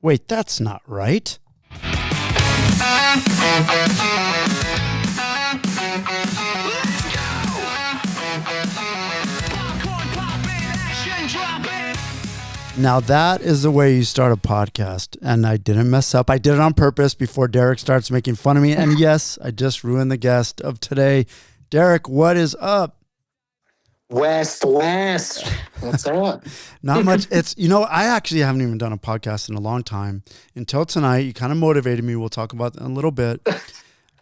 Wait, that's not right. Now that is the way you start a podcast, and I didn't mess up. I did it on purpose before Derek starts making fun of me. And yes, I just ruined the guest of today. Derek, what is up? West. What's up? Not much. I actually haven't even done a podcast in a long time. Until tonight, you kind of motivated me. We'll talk about that in a little bit.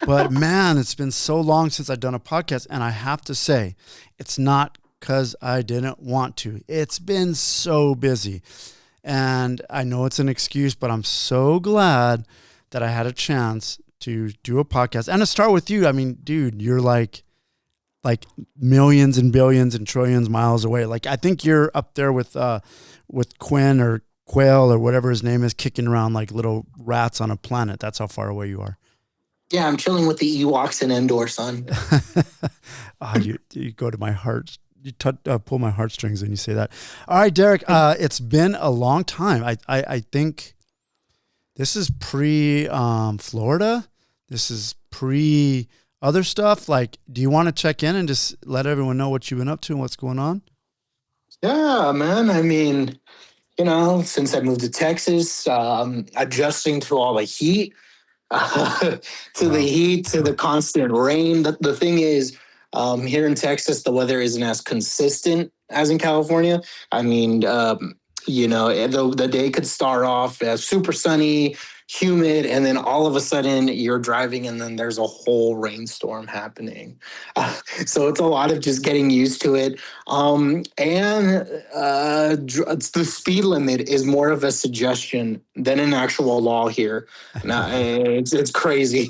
But man, it's been so long since I've done a podcast. And I have to say, it's not because I didn't want to. It's been so busy. And I know it's an excuse, but I'm so glad that I had a chance to do a podcast. And to start with you, I mean, dude, you're like millions and billions and trillions miles away. Like, I think you're up there with Quinn or Quail or whatever his name is, kicking around like little rats on a planet. That's how far away you are. Yeah, I'm chilling with the Ewoks in Endor, son. You go to my heart. You pull my heartstrings when you say that. All right, Derek, it's been a long time. I think this is pre-Florida. This is pre-other stuff. Like, do you want to check in and just let everyone know what you've been up to and what's going on? Yeah, man. I mean, since I moved to Texas, adjusting to all the heat, to the constant rain. The thing is, here in Texas, the weather isn't as consistent as in California. I mean, the day could start off as super sunny, humid, and then all of a sudden you're driving and then there's a whole rainstorm happening. So it's a lot of just getting used to it. The speed limit is more of a suggestion than an actual law here. Now, it's crazy.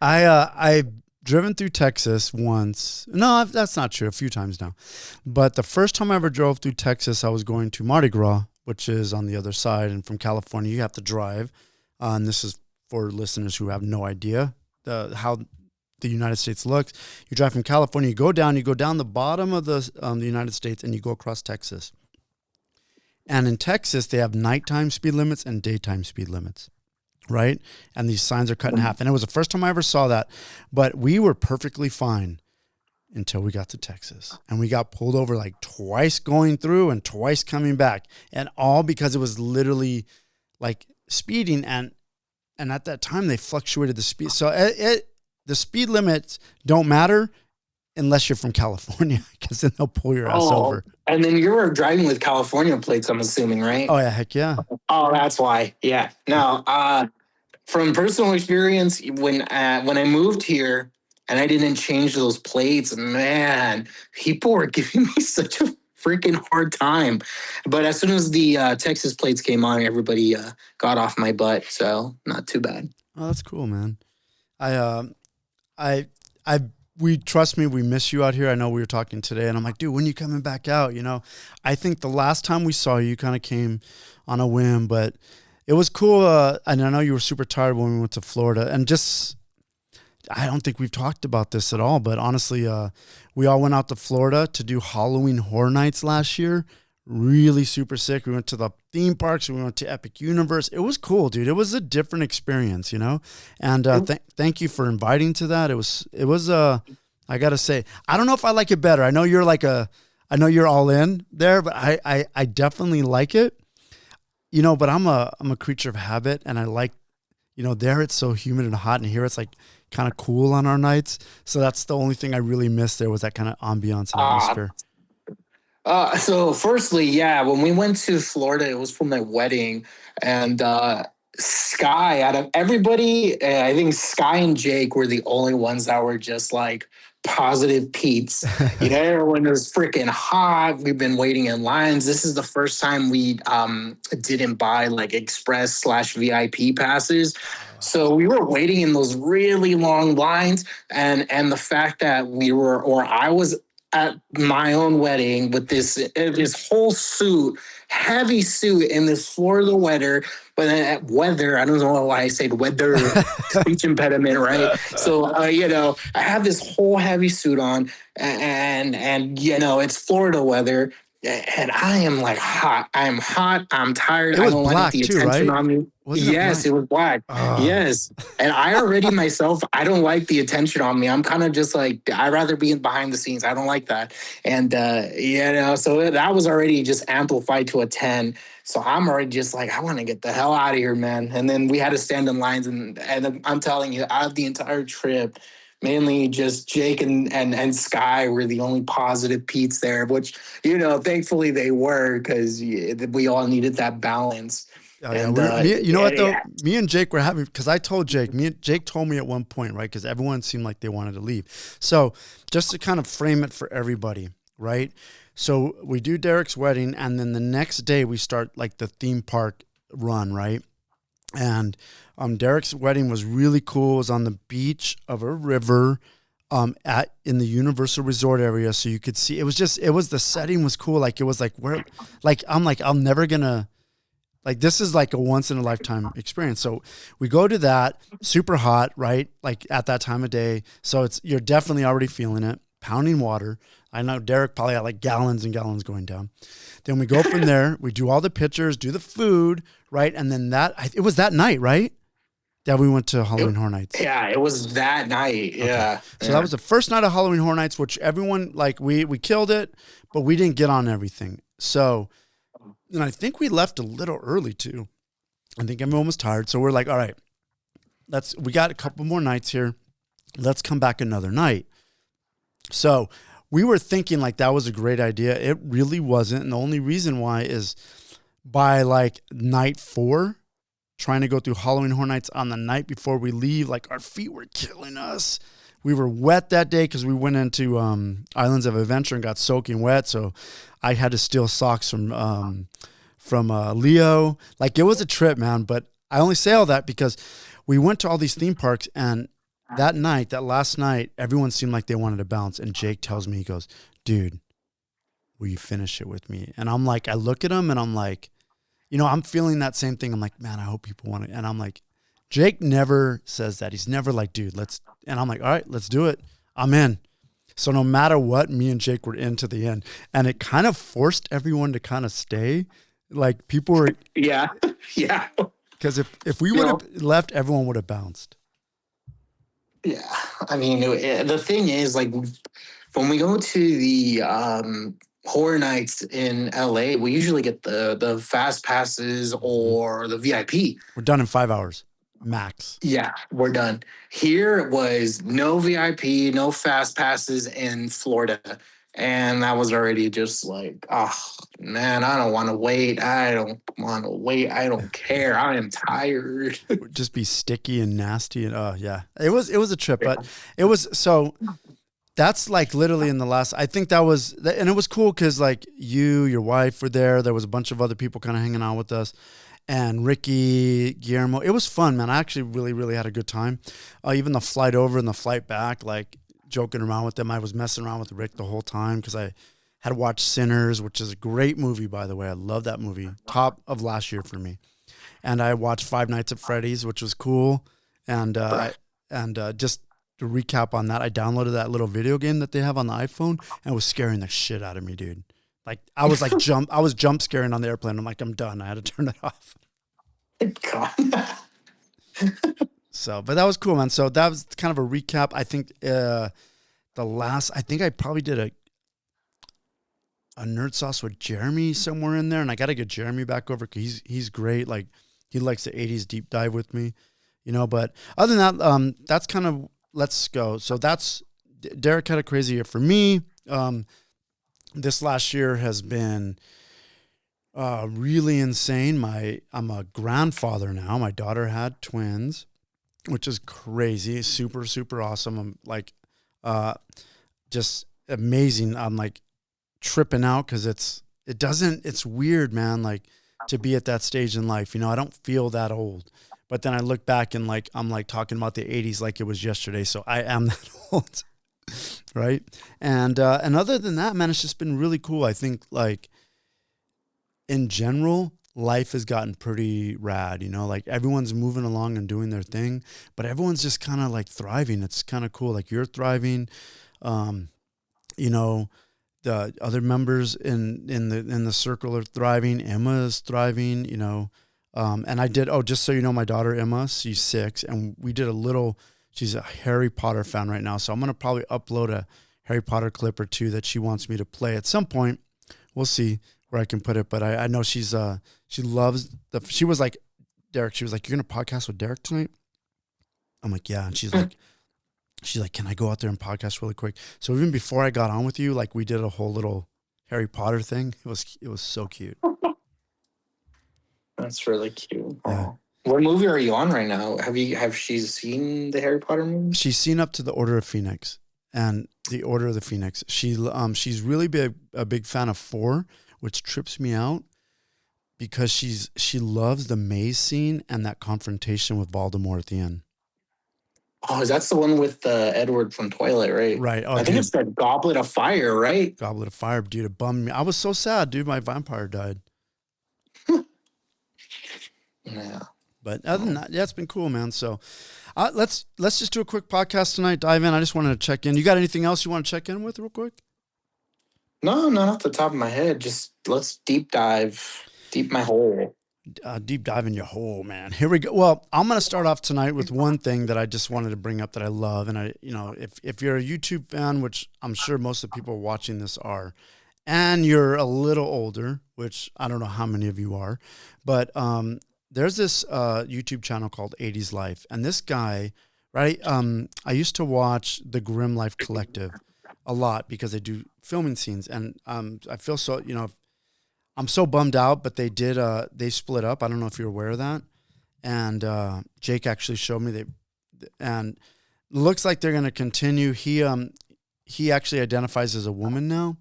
I've driven through Texas once. No, that's not true. A few times now. But the first time I ever drove through Texas, I was going to Mardi Gras, which is on the other side. And from California, you have to drive. And this is for listeners who have no idea how the United States looks. You drive from California, you go down the bottom of the United States, and you go across Texas. And in Texas, they have nighttime speed limits and daytime speed limits. Right? And these signs are cut in half. And it was the first time I ever saw that. But we were perfectly fine until we got to Texas. And we got pulled over like twice going through and twice coming back. And all because it was literally like speeding. And at that time, they fluctuated the speed. So the speed limits don't matter unless you're from California, because then they'll pull your ass over. And then you were driving with California plates, I'm assuming, right? Oh, yeah, heck yeah. Oh, that's why. Yeah. No, from personal experience, when I moved here and I didn't change those plates, man, people were giving me such a freaking hard time. But as soon as the Texas plates came on, everybody got off my butt. So not too bad. Oh, that's cool, man. Trust me, we miss you out here. I know we were talking today, and I'm like, dude, when are you coming back out? I think the last time we saw you kind of came on a whim, but it was cool. And I know you were super tired when we went to Florida, and I don't think we've talked about this at all, but honestly, we all went out to Florida to do Halloween Horror Nights last year. Really super sick. We went to the theme parks. We went to Epic Universe. It was cool, dude. It was a different experience, And thank you for inviting to that. It was. I gotta say, I don't know if I like it better. I know you're I know you're all in there, but I definitely like it. But I'm a creature of habit, and I like, there it's so humid and hot, and here it's like kind of cool on our nights. So that's the only thing I really missed. There was that kind of ambiance and atmosphere. So firstly, yeah, when we went to Florida, it was for my wedding, and Sky, out of everybody, I think Sky and Jake were the only ones that were just like positive Pete's. Everyone was freaking hot. We've been waiting in lines. This is the first time we didn't buy like express/VIP passes. So we were waiting in those really long lines, and the fact that I was at my own wedding with this whole suit, heavy suit in this Florida weather, but then weather, I don't know why I said weather, speech impediment, right? So, I have this whole heavy suit on, and it's Florida weather. and I am like hot. I'm hot. I'm tired. It I was don't like black the too, attention right? on me. Wasn't it Yes, black? it was black. Oh, Yes. And I already myself, I don't like the attention on me. I'm kind of just like, I'd rather be in behind the scenes. I don't like that. And, so that was already just amplified to a 10. So I'm already just like, I want to get the hell out of here, man. And then we had to stand in lines. And I'm telling you, out of the entire trip, mainly just Jake and Sky were the only positive Pete's there, which, thankfully they were, because we all needed that balance. oh yeah. And You know what though? yeah, Me and Jake were having, because I told Jake, Jake told me at one point, right? Because everyone seemed like they wanted to leave. So just to kind of frame it for everybody, right? So we do Derek's wedding, and then the next day we start like the theme park run, right? And Derek's wedding was really cool. It was on the beach of a river, at in the Universal Resort area, so you could see. The setting was cool. Like it was like where, like I'm like I'm never gonna, like this is like a once in a lifetime experience. So we go to that, super hot, right? Like at that time of day, so you're definitely already feeling it. Pounding water. I know Derek probably had like gallons and gallons going down. Then we go from there. We do all the pictures, do the food, right? And then it was that night, right? That we went to Halloween Horror Nights. yeah, it was that night. Okay. Yeah. So that was the first night of Halloween Horror Nights, which everyone, like, we killed it, but we didn't get on everything. So, and I think we left a little early too. I think everyone was tired. So we're like, all right, we got a couple more nights here. Let's come back another night. So we were thinking like that was a great idea. It really wasn't. And the only reason why is by like night 4, trying to go through Halloween Horror Nights on the night before we leave, like our feet were killing us. We were wet that day because we went into Islands of Adventure and got soaking wet. So I had to steal socks from Leo. Like it was a trip, man. But I only say all that because we went to all these theme parks, and that last night, everyone seemed like they wanted to bounce. And Jake tells me, he goes, dude, will you finish it with me? And I'm like, I look at him and I'm like, I'm feeling that same thing. I'm like, man, I hope people want it. And I'm like, Jake never says that. He's never like, dude, and I'm like, all right, let's do it. I'm in. So no matter what, me and Jake were in to the end. And it kind of forced everyone to kind of stay. Like people were. Yeah. Yeah. Because if we would have left, everyone would have bounced. Yeah. I mean, the thing is, like, when we go to the horror nights in LA, we usually get the fast passes or the VIP. We're done in 5 hours max. Yeah, we're done. Here it was no VIP, no fast passes in Florida. And I was already just like, oh man, I don't want to wait. I don't want to wait. I don't care. I am tired. Just be sticky and nasty. And yeah, it was a trip, but it was, so that's like literally in the last, I think that was, and it was cool because like your wife were there. There was a bunch of other people kind of hanging out with us, and Ricky, Guillermo. It was fun, man. I actually really, really had a good time. Even the flight over and the flight back, like joking around with them. I was messing around with Rick the whole time because I had watched Sinners, which is a great movie, by the way. I love that movie. Top of last year for me. And I watched Five Nights at Freddy's, which was cool. And just to recap on that, I downloaded that little video game that they have on the iPhone, and it was scaring the shit out of me, dude. Like I was jump scaring on the airplane. I'm like, I'm done. I had to turn it off. God. So, but that was cool, man. So that was kind of a recap. I think I think I probably did a nerd sauce with Jeremy somewhere in there, and I got to get Jeremy back over because he's great. Like he likes the 80s deep dive with me, But other than that, that's kind of, let's go. So that's, Derek had a crazy year for me. This last year has been really insane. I'm a grandfather now. My daughter had twins, which is crazy. Super, super awesome. I'm like, just amazing. I'm like tripping out because it's weird, man. Like to be at that stage in life, I don't feel that old, but then I look back and like, I'm like talking about the 80s like it was yesterday. So I am that old. Right. And other than that, man, it's just been really cool. I think like in general, life has gotten pretty rad, like everyone's moving along and doing their thing, but everyone's just kind of like thriving. It's kind of cool. Like you're thriving, the other members in the circle are thriving. Emma is thriving, you know. And I did, just so you know, my daughter Emma, she's 6, and we did a little, she's a Harry Potter fan right now. So I'm going to probably upload a Harry Potter clip or two that she wants me to play at some point. We'll see where I can put it. But I know she loves she was like, Derek, she was like, "You're going to podcast with Derek tonight?" I'm like, "Yeah." And she's like, "Can I go out there and podcast really quick?" So even before I got on with you, like we did a whole little Harry Potter thing. It was so cute. That's really cute. Yeah. What movie are you on right now? Have she seen the Harry Potter movie? She's seen up to the Order of Phoenix and the Order of the Phoenix. She's really a big fan of 4, which trips me out because she loves the maze scene and that confrontation with Voldemort at the end. Oh, that's the one with Edward from Twilight, right? Right. Oh, I think it's the Goblet of Fire, right? Goblet of Fire, dude. It bummed me. I was so sad, dude. My vampire died. Yeah. But other than that, yeah, it's been cool, man. So let's just do a quick podcast tonight. Dive in. I just wanted to check in. You got anything else you want to check in with real quick? No, not off the top of my head. Just let's deep my hole. Deep dive in your hole, man. Here we go. Well, I'm going to start off tonight with one thing that I just wanted to bring up that I love. And if you're a YouTube fan, which I'm sure most of the people watching this are, and you're a little older, which I don't know how many of you are, but there's this YouTube channel called 80s Life. And this guy, right, I used to watch the Grim Life Collective a lot because they do filming scenes. And I feel so, I'm so bummed out, but they split up. I don't know if you're aware of that. And Jake actually showed me and looks like they're going to continue. He actually identifies as a woman now.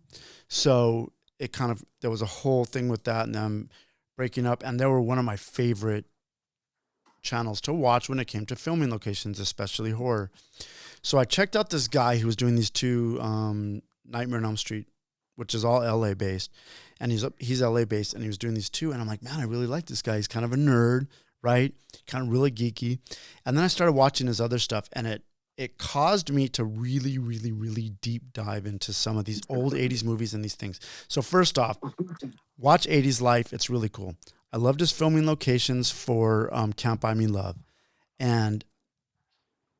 So there was a whole thing with that and them breaking up. And they were one of my favorite channels to watch when it came to filming locations, especially horror. So I checked out this guy who was doing these 2 Nightmare on Elm Street, which is all LA based. And he's LA based and he was doing these 2. And I'm like, man, I really like this guy. He's kind of a nerd, right? Kind of really geeky. And then I started watching his other stuff and it caused me to really, really, really deep dive into some of these old 80s movies and these things. So first off, watch 80s Life. It's really cool. I loved his filming locations for Can't Buy Me Love. And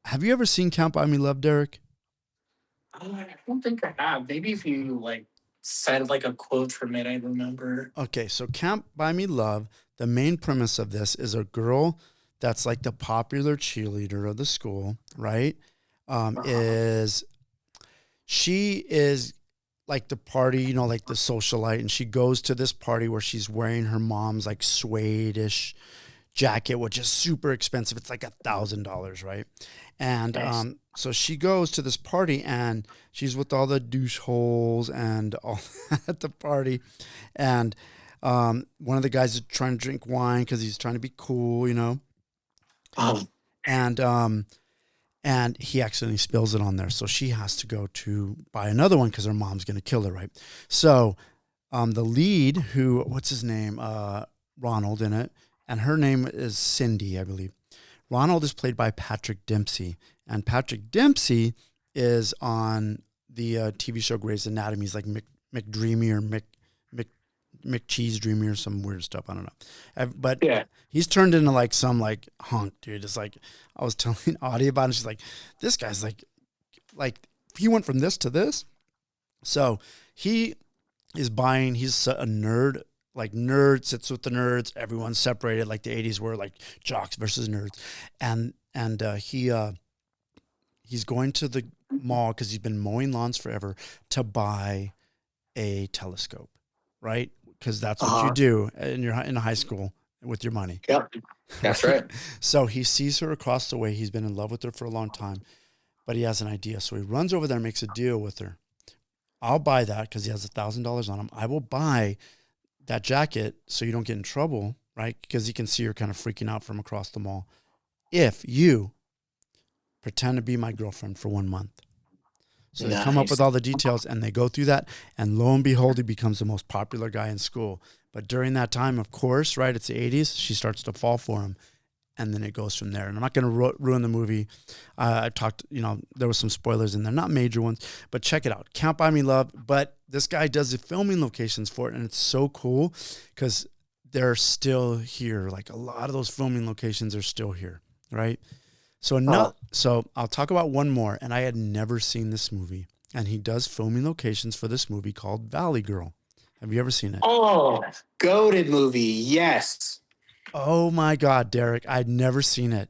have you ever seen Can't Buy Me Love, Derek? I don't think I have. Maybe if you said a quote from it, I remember. Okay, so Can't Buy Me Love, the main premise of this is a girl that's like the popular cheerleader of the school, right? She is like the party, like the socialite, and she goes to this party where she's wearing her mom's like suede-ish jacket, which is super expensive. It's like $1,000, right? And nice. So she goes to this party and she's with all the douche holes and all at the party. And one of the guys is trying to drink wine because he's trying to be cool, And he accidentally spills it on there. So she has to go to buy another one because her mom's going to kill her, right? So the lead, what's his name? Ronald in it. And her name is Cindy, I believe. Ronald is played by Patrick Dempsey. And Patrick Dempsey is on the TV show Grey's Anatomy. He's like McDreamy or McCheese Dreamy or some weird stuff. I don't know. But yeah, he's turned into like some like hunk, dude. It's like I was telling Audie about it. She's like, this guy's like he went from this to this. So he is buying, he's a nerd. Like nerd sits with the nerds. Everyone's separated like the 80s were like jocks versus nerds. And he's going to the mall because he's been mowing lawns forever to buy a telescope, right? Because that's what you do in high school with your money. Yep, that's right. So he sees her across the way. He's been in love with her for a long time, but he has an idea. So he runs over there and makes a deal with her. I'll buy that because he has $1,000 on him. I will buy that jacket so you don't get in trouble, right? Because he can see her kind of freaking out from across the mall. If you pretend to be my girlfriend for 1 month. So they come up with all the details and they go through that. And lo and behold, he becomes the most popular guy in school. But during that time, of course, right, it's the 80s, she starts to fall for him. and then it goes from there. And I'm not going to ruin the movie. I talked, there was some spoilers in there, not major ones, but check it out. Can't Buy Me Love. But this guy does the filming locations for it, and it's so cool because they're still here. Like a lot of those filming locations are still here, right? So I'll talk about one more, and I had never seen this movie, and he does filming locations for this movie called Valley Girl. Have you ever seen it? Oh, goated movie. Yes. Oh my God, Derek, I'd never seen it.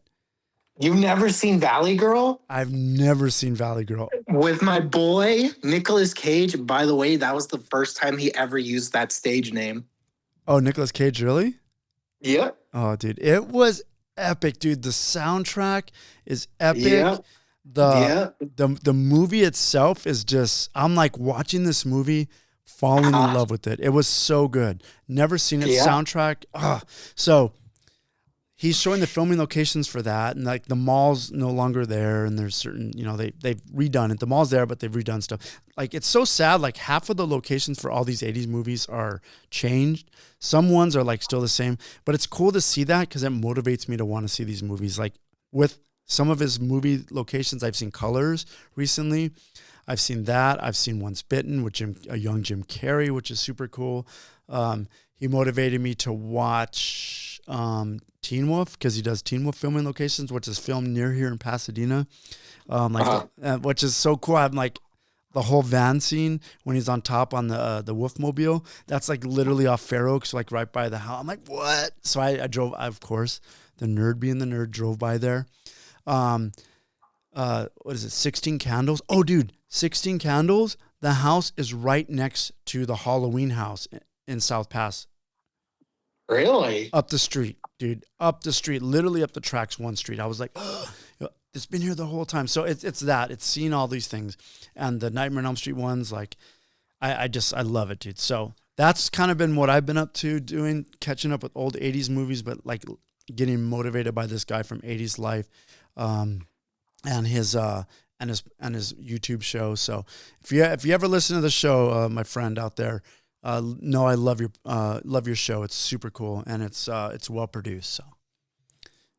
You've never seen Valley Girl? I've never seen Valley Girl. With my boy, Nicolas Cage. By the way, that was the first time he ever used that stage name. Oh, Nicolas Cage, really? Yep. Oh, dude, it was epic, dude. The soundtrack is epic. Yeah. The movie itself is just, I'm like watching this movie, falling in love with it. It was so good. Never seen it. Yeah. Soundtrack. So he's showing the filming locations for that, and like the mall's no longer there, and there's certain, they've redone it. The mall's there, but they've redone stuff. Like, it's so sad. Like, half of the locations for all these 80s movies are changed. Some ones are like still the same, but it's cool to see that because it motivates me to want to see these movies. Like, with some of his movie locations, I've seen Colors recently. I've seen that. I've seen Once Bitten with a young Jim Carrey, which is super cool. He motivated me to watch Teen Wolf because he does Teen Wolf filming locations, which is filmed near here in Pasadena, which is so cool. I'm like, the whole van scene when he's on top on the Wolfmobile, that's like literally off Fair Oaks, like right by the house. I'm like, what? So I drove, of course, the nerd being the nerd, drove by there. What is it? 16 Candles. Oh, dude, 16 Candles. The house is right next to the Halloween house in South Pass. Really? Up the street, dude. Up the street, literally up the tracks, one street. I was like, oh, it's been here the whole time. So it's that. It's seeing all these things. And the Nightmare on Elm Street ones, like, I love it, dude. So that's kind of been what I've been up to doing, catching up with old 80s movies, but like getting motivated by this guy from 80s Life. And his YouTube show. So if you ever listen to the show, my friend out there, know I love your show. It's super cool and it's well produced. So,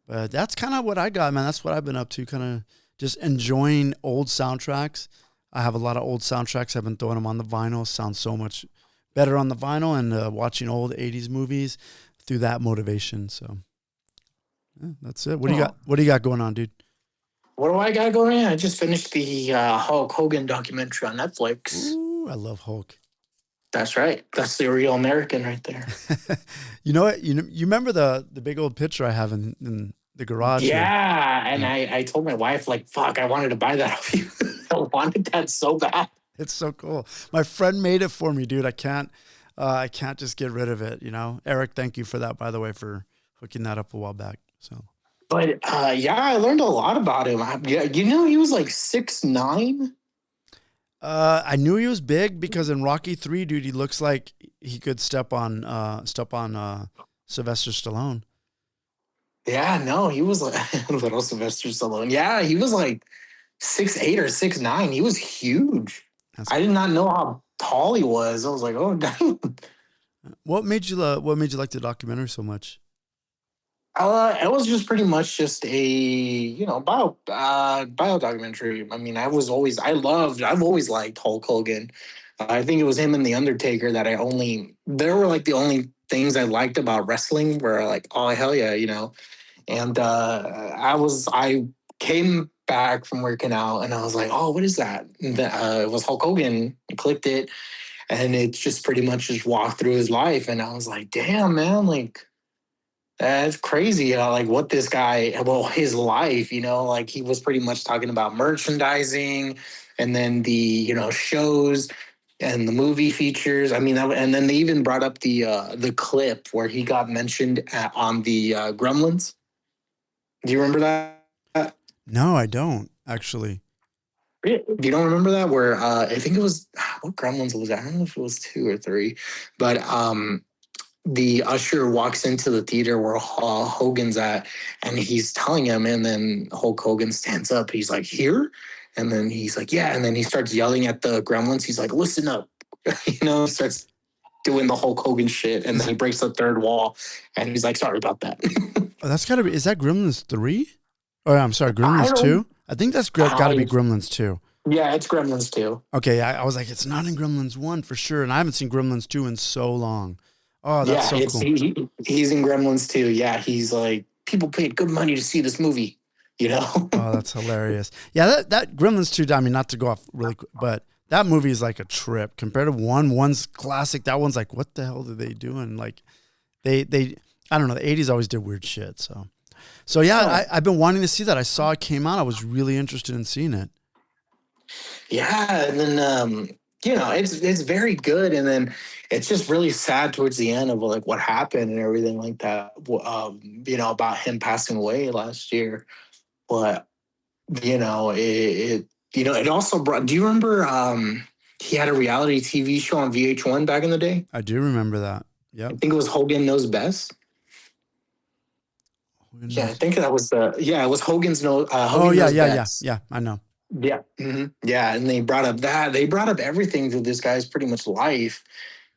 but that's kind of what I got, man. That's what I've been up to, kind of just enjoying old soundtracks. I have a lot of old soundtracks. I've been throwing them on the vinyl. Sounds so much better on the vinyl, and watching old 80s movies through that motivation. So yeah, that's it. What do you got? What do you got going on, dude? What do I got going on? I just finished the Hulk Hogan documentary on Netflix. Ooh, I love Hulk. That's right. That's the real American right there. You know what? You remember the big old picture I have in the garage? Yeah, and I told my wife, like, fuck, I wanted to buy that off you. I wanted that so bad. It's so cool. My friend made it for me, dude. I can't just get rid of it. Eric, thank you for that, by the way, for hooking that up a while back. So. But I learned a lot about him. He was like 6'9". I knew he was big because in Rocky 3, dude, he looks like he could step on Sylvester Stallone. Yeah, no, he was like little Sylvester Stallone. Yeah, he was like 6'8" or 6'9". He was huge. I did not know how tall he was. I was like, oh, dang. What made you like the documentary so much? It was just pretty much just a bio documentary. I mean, I've always liked Hulk Hogan. I think it was him and the Undertaker that they were like the only things I liked about wrestling were like, oh hell yeah, And I came back from working out and I was like, oh, what is that? And it was Hulk Hogan. I clicked it, and it just pretty much just walked through his life, and I was like, damn man, like. That's crazy. Like what this guy, his life, like he was pretty much talking about merchandising and then the, shows and the movie features. I mean, and then they even brought up the clip where he got mentioned on the Gremlins. Do you remember that? No, I don't actually. You don't remember that? Where I think it was, what Gremlins was that? I don't know if it was 2 or 3, but the usher walks into the theater where Hogan's at, and he's telling him, and then Hulk Hogan stands up. He's like, here? And then he's like, yeah. And then he starts yelling at the Gremlins. He's like, listen up. Starts doing the Hulk Hogan shit, and then he breaks the third wall, and he's like, "Sorry about that." Oh, that's gotta be. Is that Gremlins 3? Oh, I'm sorry, I Gremlins don't. 2. I think that's gotta be I, Gremlins 2. yeah, it's Gremlins too. Okay, I was like, it's not in Gremlins 1 for sure, and I haven't seen Gremlins 2 in so long. Oh, that's Yeah, so it's cool. he's in Gremlins too. Yeah, he's like, people paid good money to see this movie. You know. Oh, that's hilarious. Yeah, that Gremlins 2, I mean, not to go off really quick, but that movie is like a trip compared to one. One's classic. That one's like, what the hell are they doing? Like, they I don't know. The 80s always did weird shit. So yeah, I've been wanting to see that. I saw it came out. I was really interested in seeing it. Yeah, and then it's very good, and then it's just really sad towards the end of like what happened and everything like that. About him passing away last year, but it also brought. Do you remember he had a reality TV show on VH1 back in the day? I do remember that. I Yep. think it was Hogan Knows Best. Yeah, I think that was it was Hogan's Hogan Oh yeah, Knows yeah, Best. yeah. I know. Yeah. Yeah. And they brought up that. They brought up everything through this guy's pretty much life.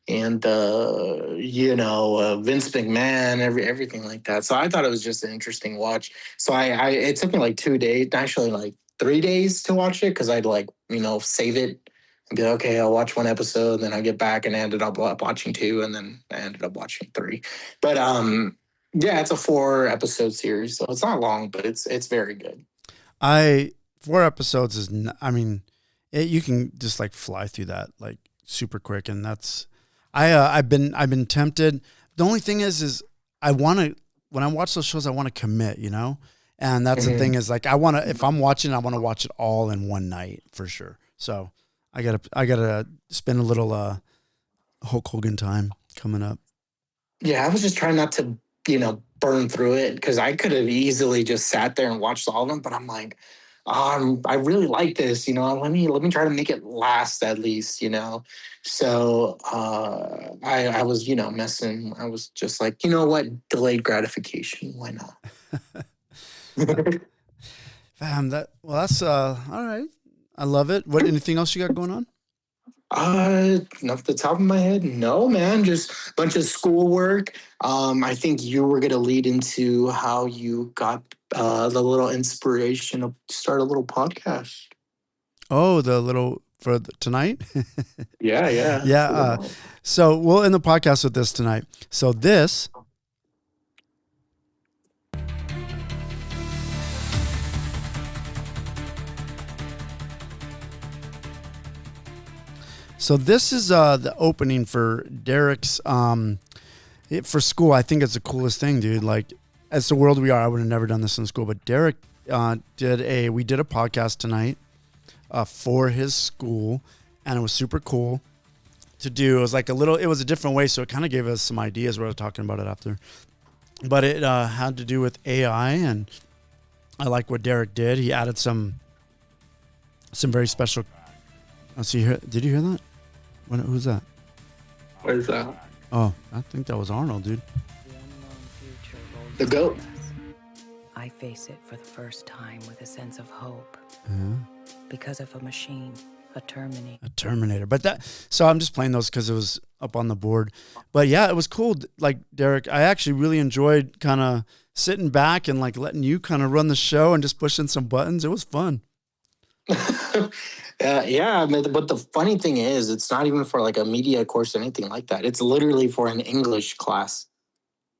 And, Vince McMahon, everything like that. So I thought it was just an interesting watch. So it took me like 2 days, actually like 3 days to watch it because I'd like, save it and be like, okay, I'll watch one episode. Then I get back and I ended up watching 2. And then I ended up watching 3. But yeah, it's a 4-episode series. So it's not long, but it's very good. 4 episodes is, you can just like fly through that like super quick, and that's, I've been tempted. The only thing is when I watch those shows, I want to commit, and that's the thing is like if I'm watching, I want to watch it all in one night for sure. So I gotta spend a little Hulk Hogan time coming up. Yeah, I was just trying not to burn through it because I could have easily just sat there and watched all of them, but I'm like, I really like this, let me try to make it last at least, So I was, messing. I was just like, you know what? Delayed gratification. Why not? That's all right. I love it. Anything else you got going on? Off the top of my head, no, man. Just a bunch of schoolwork. I think you were gonna lead into how you got the little inspiration to start a little podcast. Oh, tonight? Yeah. Yeah. So we'll end the podcast with this tonight. So this. So this is the opening for Derek's for school. I think it's the coolest thing, dude. Like, as the world we are, I would have never done this in school. But Derek we did a podcast tonight for his school, and it was super cool to do. It was like it was a different way, so it kind of gave us some ideas. We were talking about it after, but it had to do with AI, and I like what Derek did. He added some very special. Did you hear that? Who's that? What is that? Oh, I think that was Arnold, dude. The goat. I face it for the first time with a sense of hope. Uh-huh. Because of a machine, a Terminator. A Terminator. So I'm just playing those because it was up on the board. But yeah, it was cool. Like, Derek, I actually really enjoyed kind of sitting back and like letting you kind of run the show and just pushing some buttons. It was fun. Yeah, but the funny thing is, it's not even for like a media course or anything like that. It's literally for an English class.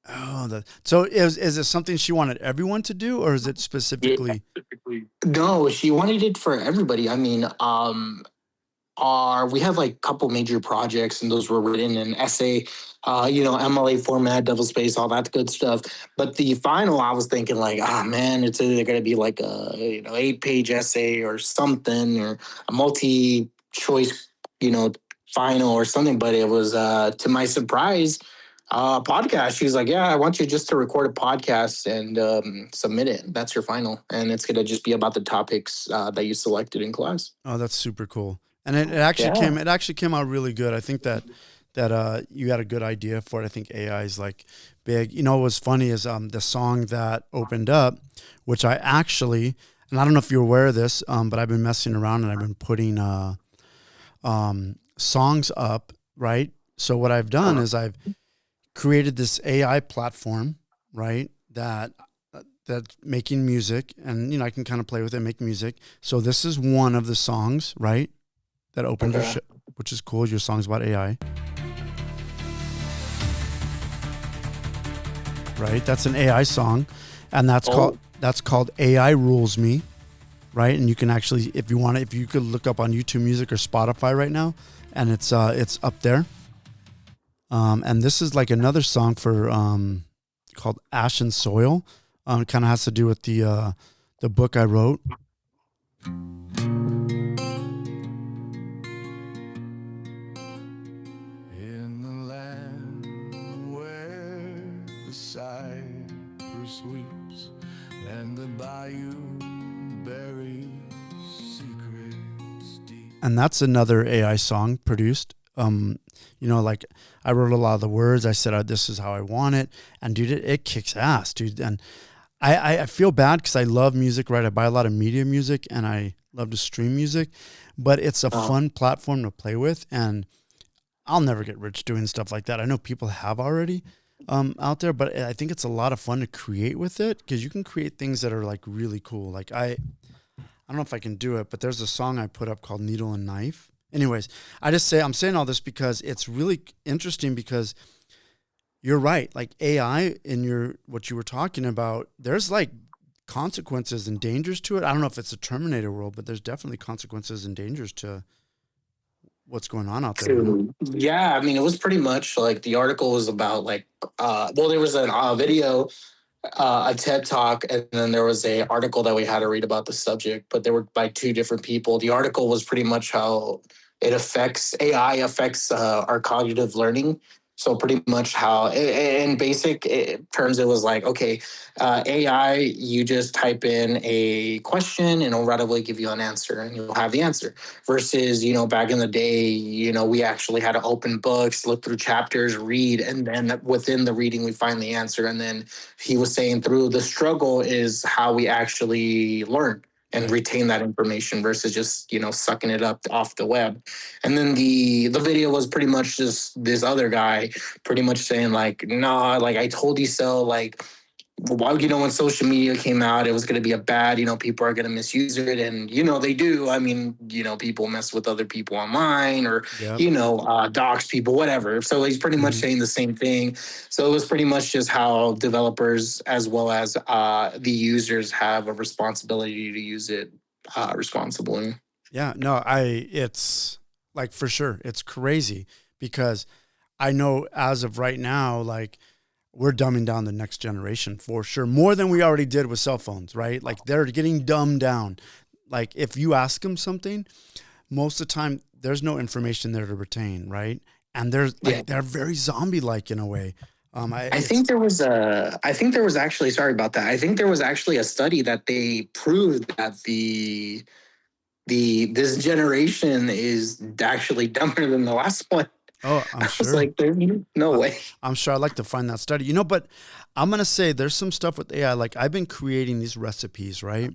Oh, so is it something she wanted everyone to do, or is it specifically? No, she wanted it for everybody. I mean, we have like a couple major projects, and those were written in essay, MLA format, double space, all that good stuff. But the final, I was thinking like, man, it's either going to be like a 8-page essay or something, or a multi-choice, final or something. But it was, to my surprise, podcast. She was like, yeah, I want you just to record a podcast and submit it. That's your final, and it's going to just be about the topics that you selected in class. Oh, that's super cool. And it actually came out really good. I think that you had a good idea for it. I think AI is like big. What was funny is the song that opened up, which I actually, and I don't know if you're aware of this, but I've been messing around and I've been putting songs up, right? So what I've done is I've created this AI platform, right? That's making music, and I can kind of play with it, make music. So this is one of the songs, right, that opened your show, which is cool. Your song's about AI, right? That's an AI song, and that's called AI Rules Me, right? And you can actually, if you want it, if you could look up on YouTube Music or Spotify right now, and it's up there. And this is like another song for called Ash and Soil. It kind of has to do with the book I wrote. In the land where the cypress weeps and the bayou buries secrets deep. And that's another AI song produced. Like I wrote a lot of the words. I said, this is how I want it. And dude, it kicks ass, dude. And I feel bad because I love music, right? I buy a lot of media music and I love to stream music, but it's a fun platform to play with. And I'll never get rich doing stuff like that. I know people have already out there, but I think it's a lot of fun to create with it because you can create things that are like really cool. Like I don't know if I can do it, but there's a song I put up called Needle and Knife. Anyways, I'm saying all this because it's really interesting because you're right. Like AI in what you were talking about, there's like consequences and dangers to it. I don't know if it's a Terminator world, but there's definitely consequences and dangers to what's going on out there. Yeah, I mean, it was pretty much like the article was about like, there was a video, a TED talk, and then there was a article that we had to read about the subject, but they were by two different people. The article was pretty much how AI affects our cognitive learning. So pretty much how, in basic terms, it was like, okay, AI, you just type in a question and it'll readily give you an answer and you'll have the answer. Versus, back in the day, we actually had to open books, look through chapters, read, and then within the reading, we find the answer. And then he was saying through the struggle is how we actually learn and retain that information versus just, sucking it up off the web. And then the video was pretty much just this other guy pretty much saying like, nah, like I told you so, like, why, when social media came out, it was going to be a bad, people are going to misuse it. And, they do. I mean, people mess with other people online or, dox people, whatever. So he's pretty much saying the same thing. So it was pretty much just how developers as well as the users have a responsibility to use it responsibly. Yeah, no, it's like for sure. It's crazy because I know as of right now, like, we're dumbing down the next generation for sure. More than we already did with cell phones, right? Like they're getting dumbed down. Like if you ask them something, most of the time there's no information there to retain, right? And they're very zombie-like in a way. I think there was actually, sorry about that. I think there was actually a study that they proved that this generation is actually dumber than the last one. Oh, I'm sure. I was like, there's no way. I'm sure I'd like to find that study. But I'm going to say there's some stuff with AI. Like I've been creating these recipes, right?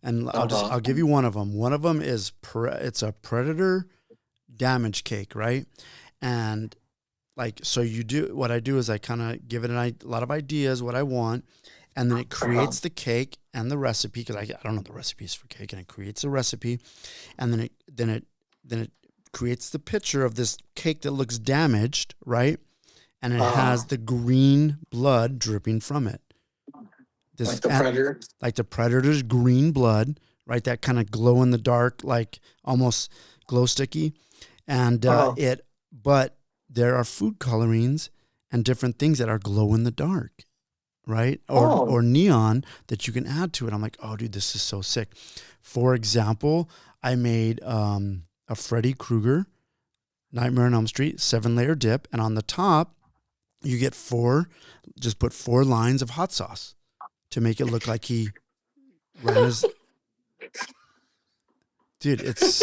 And I'll give you one of them. One of them is, it's a predator damage cake, right? And like, so what I do is I kind of give it a lot of ideas, what I want. And then it creates the cake and the recipe. Cause I don't know the recipes for cake, and it creates a recipe. And then it creates the picture of this cake that looks damaged, right? And it has the green blood dripping from it. Like the predator? Like the predator's green blood, right? That kind of glow in the dark, like almost glow sticky. And but there are food colorings and different things that are glow in the dark, right? Or neon that you can add to it. I'm like, oh, dude, this is so sick. For example, I made a Freddy Krueger Nightmare on Elm Street 7-layer dip, and on the top you get put 4 lines of hot sauce to make it look like he ran his. Dude, it's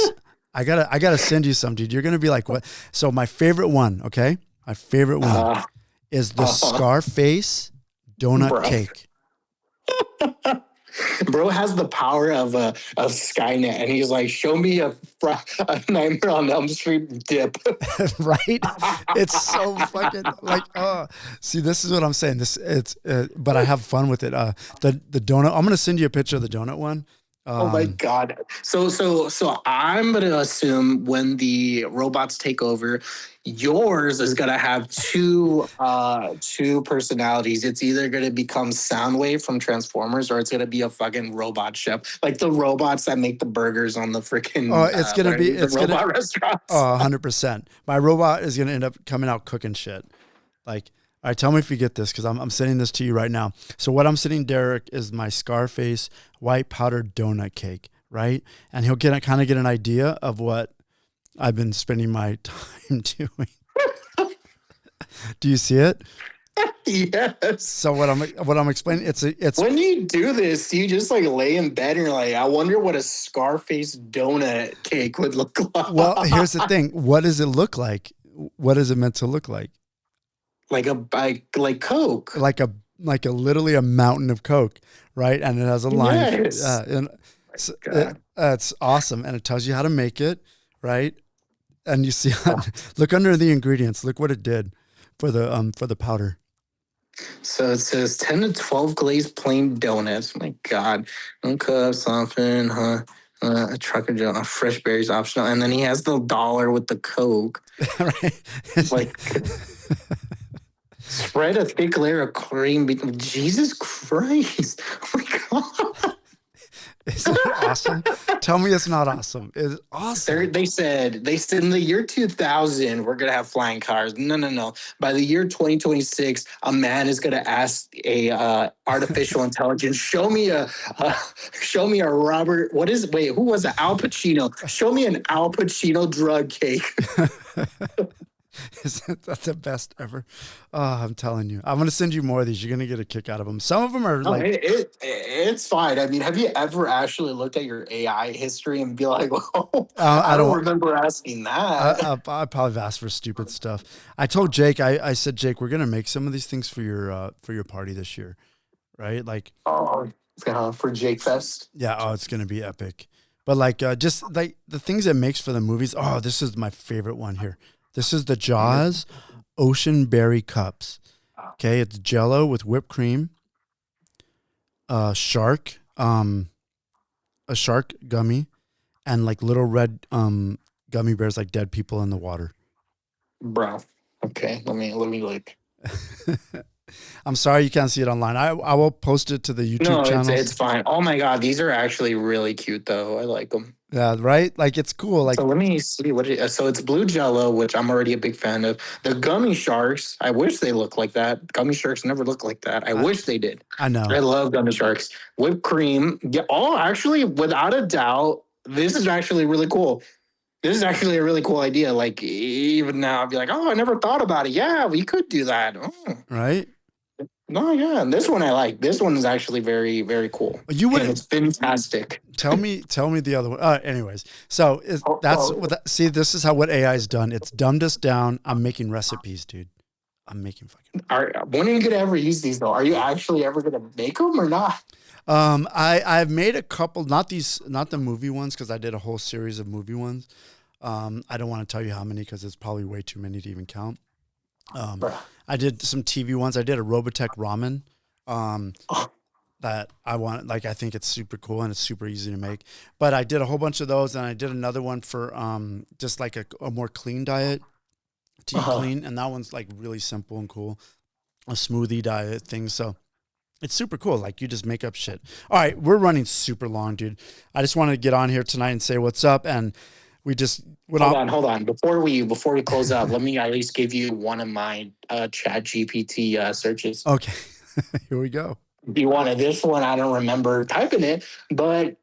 I gotta send you some, dude. You're gonna be like, what? So my favorite one, okay? My favorite one is the Scarface donut cake. Bro has the power of Skynet, and he's like, "Show me a Nightmare on Elm Street dip." Right? It's so fucking like, see, this is what I'm saying. But I have fun with it. The donut. I'm gonna send you a picture of the donut one. Oh my God. So I'm gonna assume when the robots take over, yours is gonna have two personalities. It's either gonna become Soundwave from Transformers, or it's gonna be a fucking robot chef. Like the robots that make the burgers on the freaking It's gonna be the robot restaurants. 100%. My robot is gonna end up coming out cooking shit. Like, all right, tell me if you get this, because I'm sending this to you right now. So what I'm sending Derek is my Scarface white powdered donut cake, right? And he'll kind of get an idea of what I've been spending my time doing. Do you see it? Yes. So what I'm explaining, it's when you do this, you just like lay in bed and you're like, I wonder what a Scarface donut cake would look like. Well, here's the thing. What does it look like? What is it meant to look like? Like Coke. Like a literally a mountain of Coke, right? And it has a line. Yes. It's awesome, and it tells you how to make it, right? And you see, look under the ingredients. Look what it did for the powder. So it says 10 to 12 glazed plain donuts. My God, uncut, softened, a trucker joe, a fresh berries optional, and then he has the dollar with the Coke. Right? Like. Spread a thick layer of cream. Jesus Christ. Oh my God. Isn't it awesome? Tell me it's not awesome. It's awesome. They said in the year 2000, we're going to have flying cars. No. By the year 2026, a man is going to ask a artificial intelligence, show me a Robert, who was it? Al Pacino. Show me an Al Pacino drug cake. That's the best ever. Oh, I'm telling you. I'm going to send you more of these. You're going to get a kick out of them. Some of them are it's fine. I mean, have you ever actually looked at your AI history and be like, oh, I don't remember asking that. I probably have asked for stupid stuff. I told Jake, I said, Jake, we're going to make some of these things for your party this year. Right? Like, for Jake Fest. Yeah. It's going to be epic. But like, just like the things it makes for the movies. Oh, this is my favorite one here. This is the Jaws Ocean Berry Cups. Okay, it's Jello with whipped cream, a shark gummy, and like little red gummy bears like dead people in the water. Bro, okay, let me look. I'm sorry you can't see it online. I will post it to the YouTube channel. No, it's fine. Oh my God, these are actually really cute though. I like them. Yeah, right? Like, it's cool. Like, so let me see so it's blue Jello, which I'm already a big fan of. The gummy sharks, I wish they looked like that. Gummy sharks never look like that. I wish they did. I know. I love gummy sharks. Whipped cream. Yeah, actually, without a doubt, this is actually really cool. This is actually a really cool idea. Like, even now, I'd be like, oh, I never thought about it. Yeah, we could do that. Oh. Right? No, yeah, and this one I like. This one is actually very, very cool. It's fantastic. Tell me the other one. Anyways, so this is how what AI is done. It's dumbed us down. I'm making recipes, dude. I'm making fucking. When are you gonna ever use these though? Are you actually ever gonna make them or not? I've made a couple, not the movie ones, because I did a whole series of movie ones. I don't want to tell you how many because it's probably way too many to even count. I did some TV ones. I did a Robotech ramen that I think it's super cool and it's super easy to make. But I did a whole bunch of those, and I did another one for just like a more clean diet to eat clean, and that one's like really simple and cool, a smoothie diet thing. So it's super cool. Like, you just make up shit. All right, we're running super long, dude. I just wanted to get on here tonight and say what's up, and we just hold on. Before we close out, let me at least give you one of my Chat GPT searches. Okay, here we go. Do you want this one? I don't remember typing it, but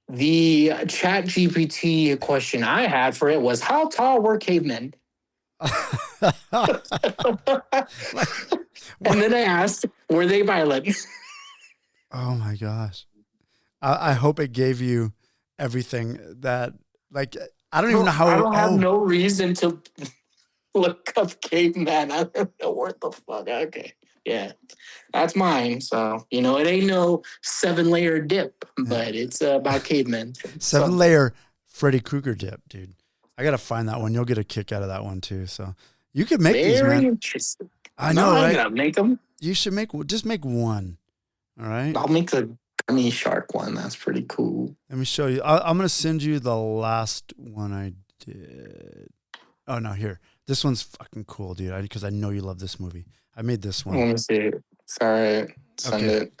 the Chat GPT question I had for it was, how tall were cavemen? And then I asked, were they violent? Oh my gosh. I hope it gave you everything that, like, I don't even know how. I don't have no reason to look up caveman. I don't know what the fuck. Okay. Yeah, that's mine. So, you know, it ain't no 7-layer dip, but it's about cavemen. 7-layer Freddy Krueger dip, dude. I gotta find that one. You'll get a kick out of that one too. So you could make these, Very man. interesting. I know, I'm right? gonna make them. You should just make one. All right. I'll make the gummy shark one. That's pretty cool. Let me show you. I'm gonna send you the last one I did. Oh no, here. This one's fucking cool, dude. Because I know you love this movie. I made this one. Let me see it. It's all right. Send Okay. it.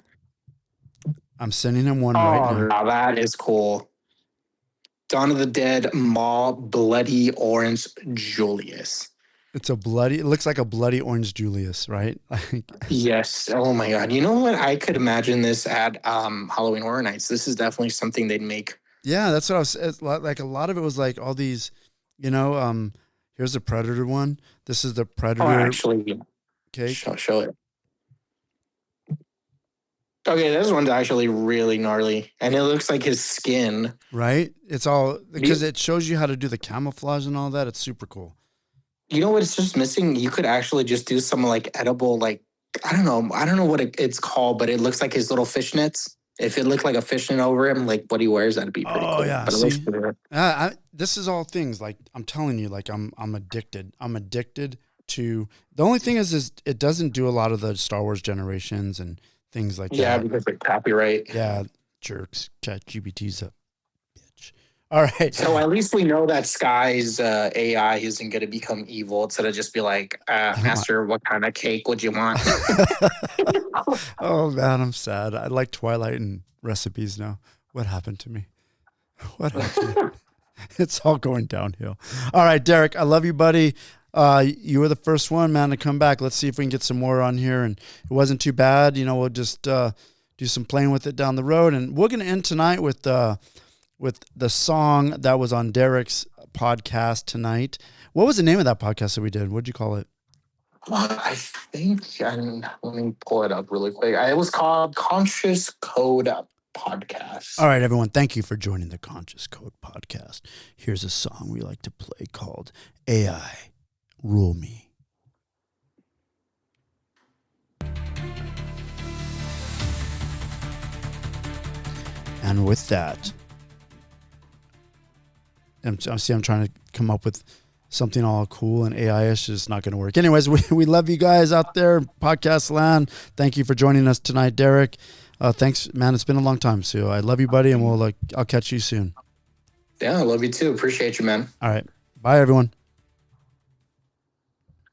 I'm sending him one right now. Now that is cool. Dawn of the Dead, Maw, Bloody Orange Julius. It looks like a bloody orange Julius, right? Yes. Oh my God. You know what? I could imagine this at Halloween Horror Nights. This is definitely something they'd make. Yeah, that's what I was. It's like a lot of it was like all these, you know. Here's the Predator one. This is the Predator. Oh, actually, okay. Show it. Okay, this one's actually really gnarly, and it looks like his skin. Right? It's all because it shows you how to do the camouflage and all that. It's super cool. You know what? It's just missing. You could actually just do some like edible, like I don't know what it's called, but it looks like his little fishnets. If it looked like a fishnet over him, like what he wears, that'd be pretty cool. Yeah, but it looks good. this is all things like I'm telling you, like I'm addicted. I'm addicted to. The only thing is it doesn't do a lot of the Star Wars Generations and things like that. Yeah, because of copyright. Yeah, jerks. ChatGPT's a bitch. All right. So at least we know that Sky's AI isn't going to become evil. Instead of just be like, Master, what kind of cake would you want? Oh man, I'm sad. I like Twilight and recipes now. What happened to me? What happened? It's all going downhill. All right, Derek, I love you, buddy. You were the first one, man, to come back. Let's see if we can get some more on here. And it wasn't too bad. You know, we'll just do some playing with it down the road. And we're going to end tonight with the song that was on Derek's podcast tonight. What was the name of that podcast that we did? What'd you call it? I think, let me pull it up really quick. It was called Conscious Code Podcast. All right, everyone. Thank you for joining the Conscious Code Podcast. Here's a song we like to play called AI Rule Me. And with that, I'm trying to come up with something all cool, and AI-ish is not going to work. Anyways, we love you guys out there in podcast land. Thank you for joining us tonight, Derek. Thanks, man. It's been a long time. So I love you, buddy, and I'll catch you soon. Yeah, I love you too. Appreciate you, man. All right. Bye, everyone.